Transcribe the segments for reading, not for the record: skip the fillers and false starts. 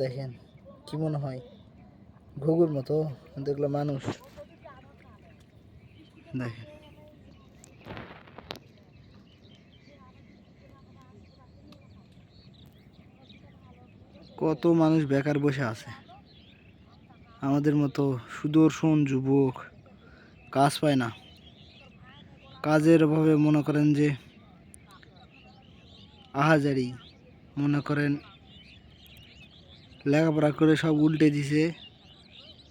দেখেন কি মনে হয় ঘুঘুর মতো, কিন্তু এগুলো মানুষ। দেখেন কত মানুষ বেকার বসে আছে আমাদের মতো সুদর্শন যুবক, কাজ পায় না। কাজের অভাবে মনে করেন যে আহাজারি, মনে করেন লেখাপড়া করে সব উল্টে দিছে,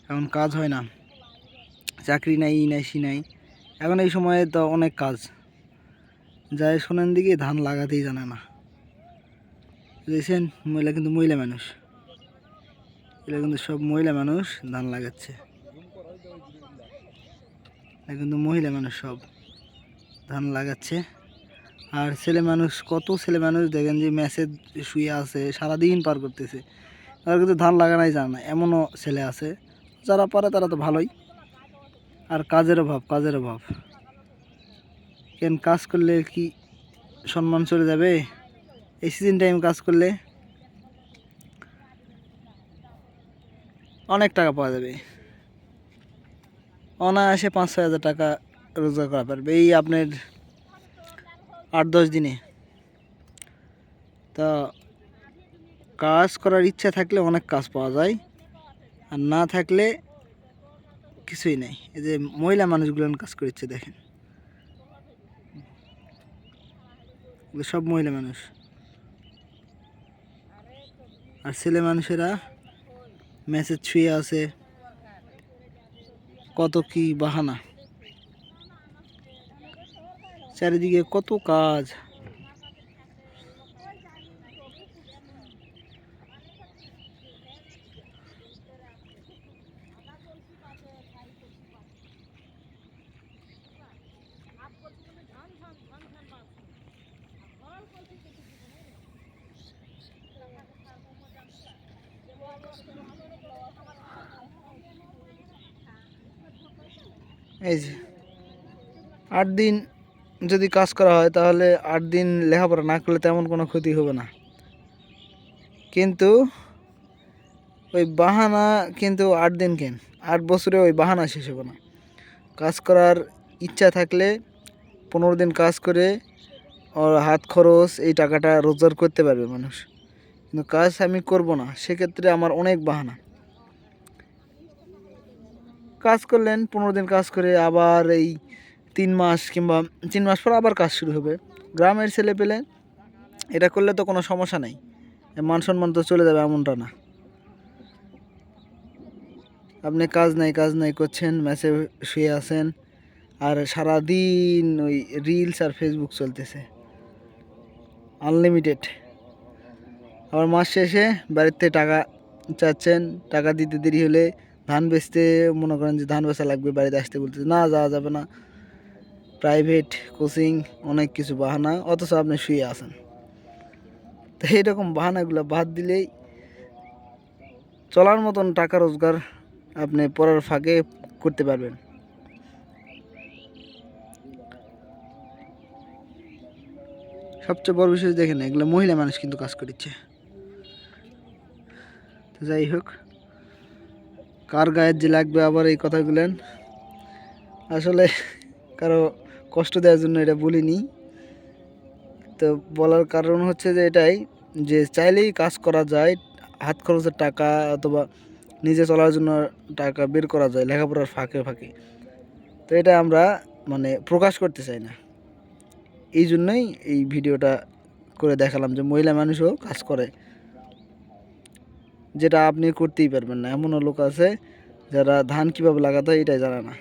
এখন কাজ হয় না, চাকরি নাই, ই নাই, সি নাই। এখন এই সময়ে তো অনেক কাজ, যাই শোনেন দিকে ধান লাগাতেই জানে না। দেখছেন মহিলা, কিন্তু মহিলা মানুষ, এগুলো কিন্তু সব মহিলা মানুষ ধান লাগাচ্ছে। কিন্তু মহিলা মানুষ সব ধান লাগাচ্ছে। আর ছেলে মানুষ, কত ছেলে মানুষ দেখেন যে ম্যাচে শুয়ে আছে, সারাদিন পার করতেছে, তারা কিন্তু ধান লাগানোই জানে না। এমনও ছেলে আছে যারা পারে, তারা তো ভালোই। আর কাজের অভাব, কাজের অভাব। কেন কাজ করলে কি সম্মান চলে যাবে? এই সিজন টাইম কাজ করলে অনেক টাকা পাওয়া যাবে, অনায়াসে 5-6 হাজার টাকা রোজগার করা পারবে এই আপনার 8-10 দিনে। তা কাজ করার ইচ্ছা থাকলে অনেক কাজ পাওয়া যায়, আর না থাকলে কিছুই নাই। এই যে মহিলা মানুষগুলো কাজ করছে দেখেন, সব মহিলা মানুষ। আর ছেলে মানুষেরা ম্যাচে ছুঁয়ে আছে, কত কি বাহানা, চারিদিকে কত কাজ। এই যে 8 দিন যদি কাজ করা হয়, তাহলে 8 দিন লেখাপড়া না করলে তেমন কোনো ক্ষতি হবে না। কিন্তু ওই বাহানা, কিন্তু 8 দিন কেন, 8 বছরে ওই বাহানা শেষ হবে না। কাজ করার ইচ্ছা থাকলে 15 দিন কাজ করে ওর হাত খরচ এই টাকাটা রোজগার করতে পারবে মানুষ। কিন্তু কাজ আমি করব না, সেক্ষেত্রে আমার অনেক বাহানা। কাজ করলেন 15 দিন কাজ করে, আবার এই 3 মাস কিংবা 3 মাস পর আবার কাজ শুরু হবে। গ্রামের ছেলে পেলে এটা করলে তো কোনো সমস্যা নেই, মান সম্মান তো চলে যাবে এমনটা না। আপনি কাজ নাই করছেন, ম্যাচে শুয়ে আছেন, আর সারাদিন ওই রিলস আর ফেসবুক চলতেছে আনলিমিটেড। আবার মাস শেষে বাড়িতে টাকা চাচ্ছেন, টাকা দিতে দেরি হলে ধান বেচতে, মনে করেন যে ধান বেচা লাগবে, বাড়িতে আসতে বলতেছে না, যাওয়া যাবে না, প্রাইভেট কোচিং, অনেক কিছু বাহানা, অথচ আপনি শুয়ে আছেন। তো এইরকম বাহানাগুলো বাদ দিলেই চলার মতন টাকা রোজগার আপনি পড়ার ফাঁকে করতে পারবেন। সবচেয়ে বড় বিষয় দেখেন, এগুলো মহিলা মানুষ কিন্তু কাজ করছে। তো যাই হোক, কার গায়ের যে লাগবে আবার এই কথাগুলেন, আসলে কারো কষ্ট দেওয়ার জন্য এটা বলিনি। তো বলার কারণ হচ্ছে যে এটাই, যে চাইলেই কাজ করা যায়, হাত খরচের টাকা অথবা নিজে চলার জন্য টাকা বের করা যায় লেখাপড়ার ফাঁকে ফাঁকে। তো এটা আমরা মানে প্রকাশ করতে চাই না, এই জন্যই এই ভিডিওটা করে দেখালাম যে মহিলা মানুষও কাজ করে, যেটা আপনি করতেই পারবেন না। এমনও লোক আছে যারা ধান কীভাবে লাগাতে হয় এটাই জানে না।